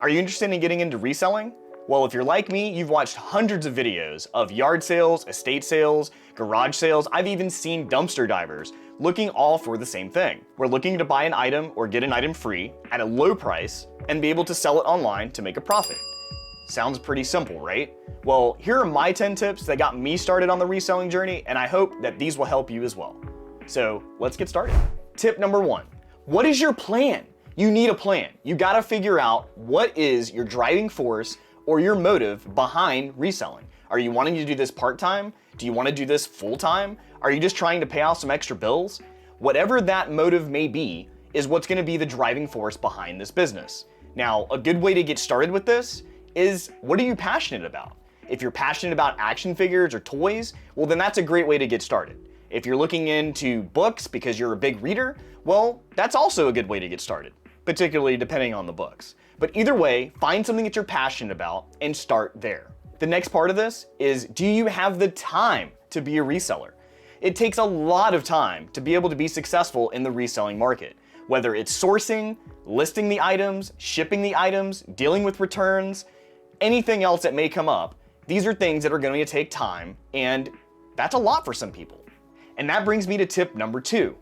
Are you interested in getting into reselling? Well, if you're like me, you've watched hundreds of videos of yard sales, estate sales, garage sales. I've even seen dumpster divers looking all for the same thing. We're looking to buy an item or get an item free at a low price and be able to sell it online to make a profit. Sounds pretty simple, right? Well, here are my 10 tips that got me started on the reselling journey, and I hope that these will help you as well. So let's get started. Tip number 1, what is your plan? You need a plan. You gotta figure out what is your driving force or your motive behind reselling. Are you wanting to do this part-time? Do you want to do this full-time? Are you just trying to pay off some extra bills? Whatever that motive may be is what's gonna be the driving force behind this business. Now, a good way to get started with this is, what are you passionate about? If you're passionate about action figures or toys, well then that's a great way to get started. If you're looking into books because you're a big reader, well, that's also a good way to get started, particularly depending on the books. But either way, find something that you're passionate about and start there. The next part of this is, do you have the time to be a reseller? It takes a lot of time to be able to be successful in the reselling market, whether it's sourcing, listing the items, shipping the items, dealing with returns, anything else that may come up. These are things that are going to take time, and that's a lot for some people. And that brings me to tip number 2.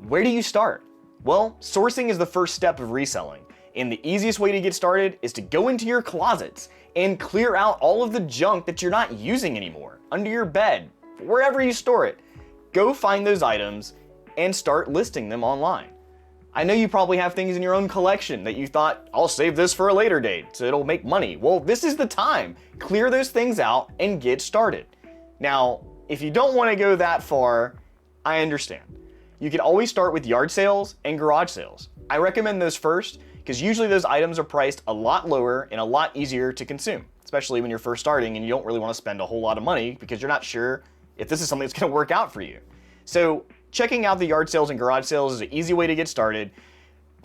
Where do you start? Well, sourcing is the first step of reselling, and the easiest way to get started is to go into your closets and clear out all of the junk that you're not using anymore, under your bed, wherever you store it. Go find those items and start listing them online. I know you probably have things in your own collection that you thought, I'll save this for a later date so it'll make money. Well, this is the time. Clear those things out and get started. Now, if you don't want to go that far, I understand. You can always start with yard sales and garage sales. I recommend those first because usually those items are priced a lot lower and a lot easier to consume, especially when you're first starting and you don't really want to spend a whole lot of money because you're not sure if this is something that's going to work out for you. So checking out the yard sales and garage sales is an easy way to get started.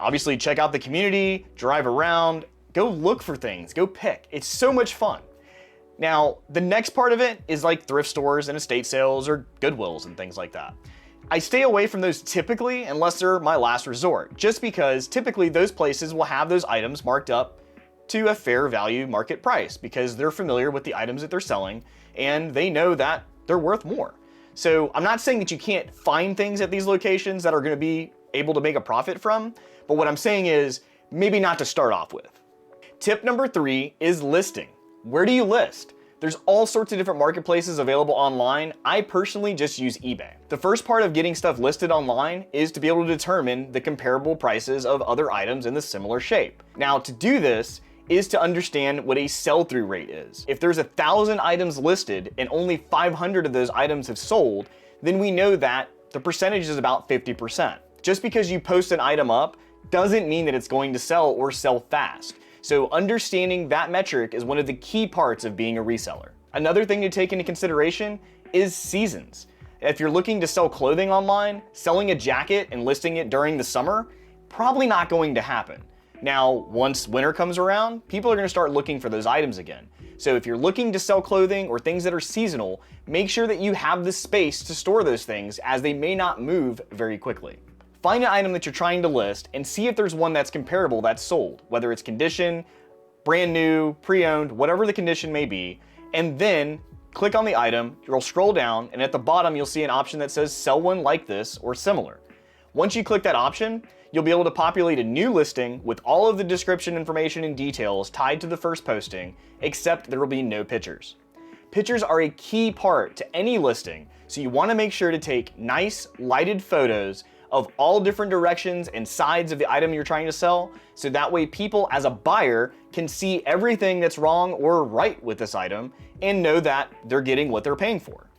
Obviously, check out the community, drive around, go look for things, go pick. It's so much fun. Now, the next part of it is like thrift stores and estate sales or Goodwills and things like that. I stay away from those typically unless they're my last resort, just because typically those places will have those items marked up to a fair value market price because they're familiar with the items that they're selling and they know that they're worth more. So I'm not saying that you can't find things at these locations that are going to be able to make a profit from, but what I'm saying is maybe not to start off with. Tip number 3 is listing. Where do you list? There's all sorts of different marketplaces available online. I personally just use eBay. The first part of getting stuff listed online is to be able to determine the comparable prices of other items in the similar shape. Now, to do this is to understand what a sell-through rate is. If there's 1,000 items listed and only 500 of those items have sold, then we know that the percentage is about 50%. Just because you post an item up doesn't mean that it's going to sell or sell fast. So understanding that metric is one of the key parts of being a reseller. Another thing to take into consideration is seasons. If you're looking to sell clothing online, selling a jacket and listing it during the summer, probably not going to happen. Now, once winter comes around, people are going to start looking for those items again. So if you're looking to sell clothing or things that are seasonal, make sure that you have the space to store those things as they may not move very quickly. Find an item that you're trying to list and see if there's one that's comparable that's sold, whether it's condition, brand new, pre-owned, whatever the condition may be, and then click on the item, you'll scroll down, and at the bottom you'll see an option that says sell one like this or similar. Once you click that option, you'll be able to populate a new listing with all of the description information and details tied to the first posting, except there will be no pictures. Pictures are a key part to any listing, so you want to make sure to take nice lighted photos of all different directions and sides of the item you're trying to sell, so that way people as a buyer can see everything that's wrong or right with this item and know that they're getting what they're paying for.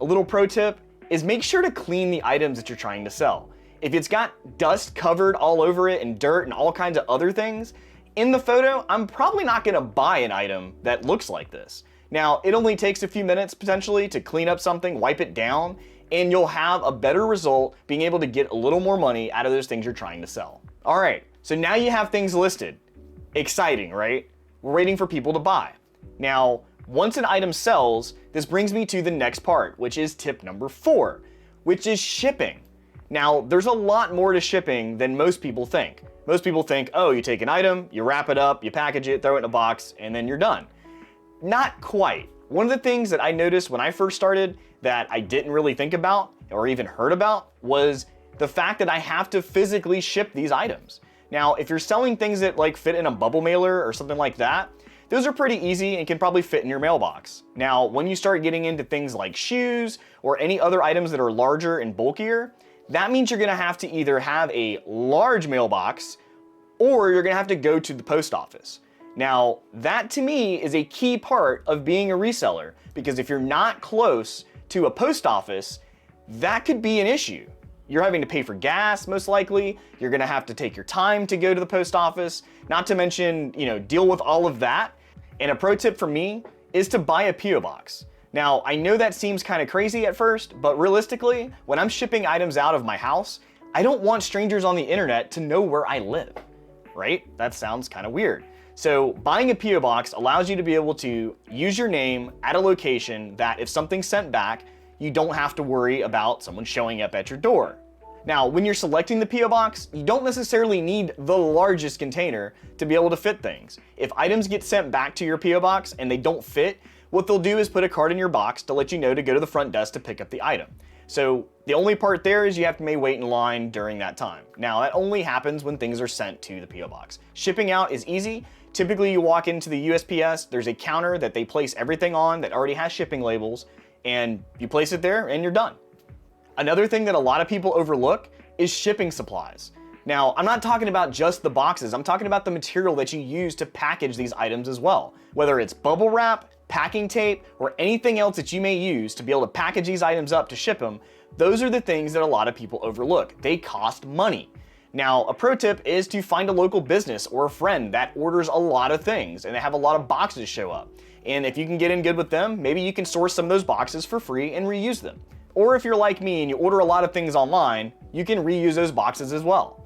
A little pro tip is make sure to clean the items that you're trying to sell. If it's got dust covered all over it and dirt and all kinds of other things, in the photo, I'm probably not gonna buy an item that looks like this. Now, it only takes a few minutes potentially to clean up something, wipe it down, and you'll have a better result being able to get a little more money out of those things you're trying to sell. All right, so now you have things listed. Exciting, right? We're waiting for people to buy. Now, once an item sells, this brings me to the next part, which is tip number 4, which is shipping. Now, there's a lot more to shipping than most people think. Most people think, oh, you take an item, you wrap it up, you package it, throw it in a box, and then you're done. Not quite. One of the things that I noticed when I first started that I didn't really think about or even heard about was the fact that I have to physically ship these items. Now, if you're selling things that like fit in a bubble mailer or something like that, those are pretty easy and can probably fit in your mailbox. Now, when you start getting into things like shoes or any other items that are larger and bulkier, that means you're gonna have to either have a large mailbox or you're gonna have to go to the post office. Now, that to me is a key part of being a reseller, because if you're not close to a post office, that could be an issue. You're having to pay for gas, most likely. You're gonna have to take your time to go to the post office, not to mention, deal with all of that. And a pro tip for me is to buy a P.O. box. Now, I know that seems kind of crazy at first, but realistically, when I'm shipping items out of my house, I don't want strangers on the internet to know where I live, right? That sounds kind of weird. So buying a P.O. box allows you to be able to use your name at a location that if something's sent back, you don't have to worry about someone showing up at your door. Now, when you're selecting the P.O. box, you don't necessarily need the largest container to be able to fit things. If items get sent back to your P.O. box and they don't fit, what they'll do is put a card in your box to let you know to go to the front desk to pick up the item. So the only part there is you have to may wait in line during that time. Now, that only happens when things are sent to the P.O. box. Shipping out is easy. Typically, you walk into the USPS, there's a counter that they place everything on that already has shipping labels, and you place it there and you're done. Another thing that a lot of people overlook is shipping supplies. Now, I'm not talking about just the boxes, I'm talking about the material that you use to package these items as well. Whether it's bubble wrap, packing tape, or anything else that you may use to be able to package these items up to ship them, those are the things that a lot of people overlook. They cost money. Now, a pro tip is to find a local business or a friend that orders a lot of things and they have a lot of boxes show up. And if you can get in good with them, maybe you can source some of those boxes for free and reuse them. Or if you're like me and you order a lot of things online, you can reuse those boxes as well.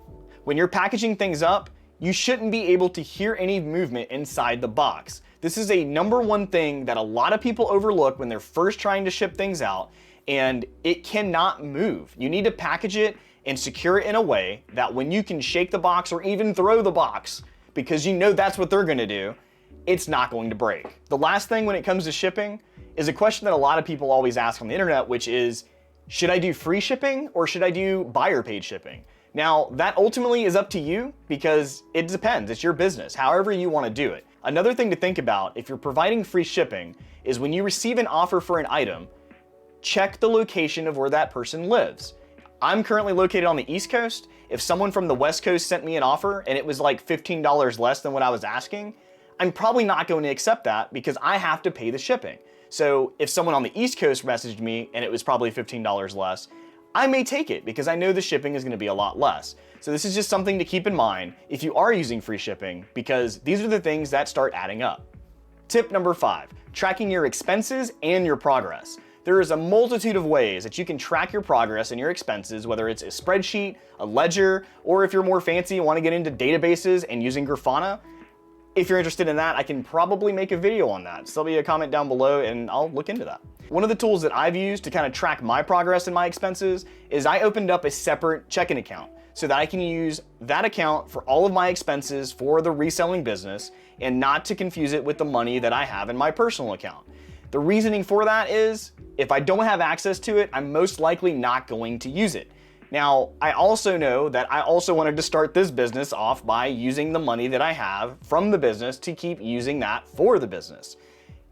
When you're packaging things up, you shouldn't be able to hear any movement inside the box. This is a number one thing that a lot of people overlook when they're first trying to ship things out, and it cannot move. You need to package it and secure it in a way that when you can shake the box or even throw the box, because you know that's what they're gonna do, it's not going to break. The last thing when it comes to shipping is a question that a lot of people always ask on the internet, which is, should I do free shipping or should I do buyer paid shipping? Now, that ultimately is up to you because it depends, it's your business, however you wanna do it. Another thing to think about if you're providing free shipping is when you receive an offer for an item, check the location of where that person lives. I'm currently located on the East Coast. If someone from the West Coast sent me an offer and it was like $15 less than what I was asking, I'm probably not going to accept that because I have to pay the shipping. So if someone on the East Coast messaged me and it was probably $15 less, I may take it because I know the shipping is going to be a lot less. So this is just something to keep in mind if you are using free shipping, because these are the things that start adding up. Tip number 5, tracking your expenses and your progress. There is a multitude of ways that you can track your progress and your expenses, whether it's a spreadsheet, a ledger, or if you're more fancy and want to get into databases and using Grafana. If you're interested in that, I can probably make a video on that. So leave a comment down below and I'll look into that. One of the tools that I've used to kind of track my progress and my expenses is I opened up a separate checking account so that I can use that account for all of my expenses for the reselling business and not to confuse it with the money that I have in my personal account. The reasoning for that is if I don't have access to it, I'm most likely not going to use it. Now, I also know that I also wanted to start this business off by using the money that I have from the business to keep using that for the business.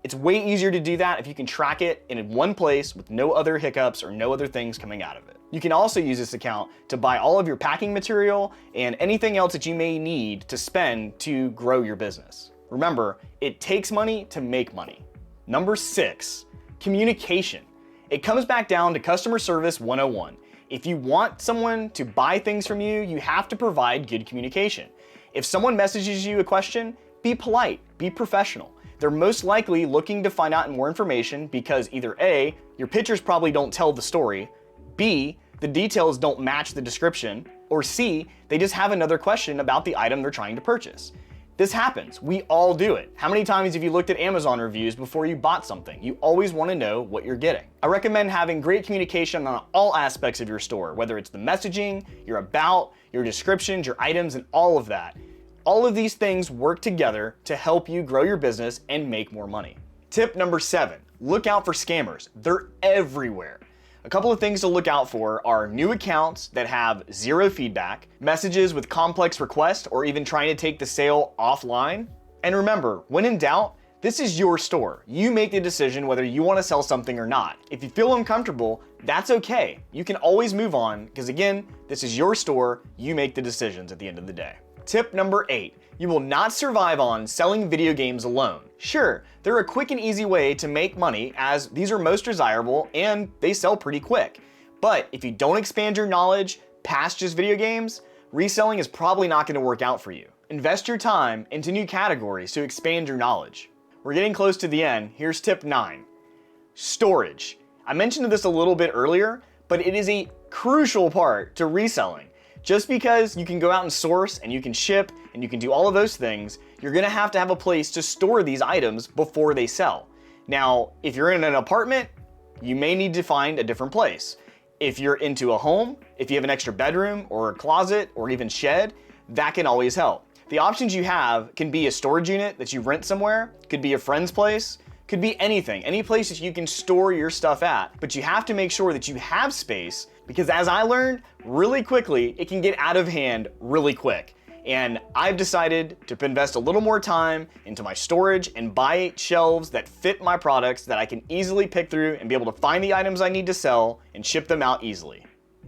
It's way easier to do that if you can track it in one place with no other hiccups or no other things coming out of it. You can also use this account to buy all of your packing material and anything else that you may need to spend to grow your business. Remember, it takes money to make money. Number 6, communication. It comes back down to customer service 101. If you want someone to buy things from you, you have to provide good communication. If someone messages you a question, be polite, be professional. They're most likely looking to find out more information because either A, your pictures probably don't tell the story, B, the details don't match the description, or C, they just have another question about the item they're trying to purchase. This happens. We all do it. How many times have you looked at Amazon reviews before you bought something? You always want to know what you're getting. I recommend having great communication on all aspects of your store, whether it's the messaging, your about, your descriptions, your items, and all of that. All of these things work together to help you grow your business and make more money. Tip number 7, look out for scammers. They're everywhere. A couple of things to look out for are new accounts that have zero feedback, messages with complex requests, or even trying to take the sale offline. And remember, when in doubt, this is your store. You make the decision whether you want to sell something or not. If you feel uncomfortable, that's okay. You can always move on because again, this is your store. You make the decisions at the end of the day. Tip number 8, you will not survive on selling video games alone. Sure, they're a quick and easy way to make money as these are most desirable and they sell pretty quick. But if you don't expand your knowledge past just video games, reselling is probably not going to work out for you. Invest your time into new categories to expand your knowledge. We're getting close to the end. Here's tip 9. Storage. I mentioned this a little bit earlier, but it is a crucial part to reselling. Just because you can go out and source and you can ship and you can do all of those things, you're gonna have to have a place to store these items before they sell. Now, if you're in an apartment, you may need to find a different place. If you're into a home, if you have an extra bedroom or a closet or even shed, that can always help. The options you have can be a storage unit that you rent somewhere, could be a friend's place, could be anything, any place that you can store your stuff at, but you have to make sure that you have space because as I learned really quickly, it can get out of hand really quick. And I've decided to invest a little more time into my storage and buy shelves that fit my products that I can easily pick through and be able to find the items I need to sell and ship them out easily.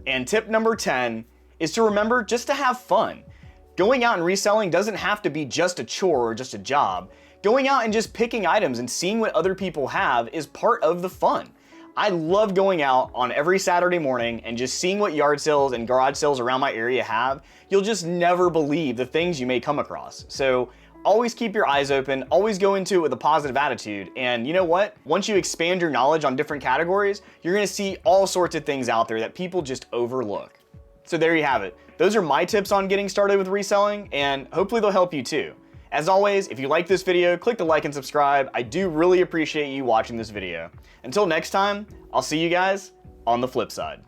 And tip number 10 is to remember just to have fun. Going out and reselling doesn't have to be just a chore or just a job. Going out and just picking items and seeing what other people have is part of the fun. I love going out on every Saturday morning and just seeing what yard sales and garage sales around my area have. You'll just never believe the things you may come across. So always keep your eyes open, always go into it with a positive attitude. And you know what? Once you expand your knowledge on different categories, you're gonna see all sorts of things out there that people just overlook. So there you have it. Those are my tips on getting started with reselling, and hopefully they'll help you too. As always, if you like this video, click the like and subscribe. I do really appreciate you watching this video. Until next time, I'll see you guys on the flip side.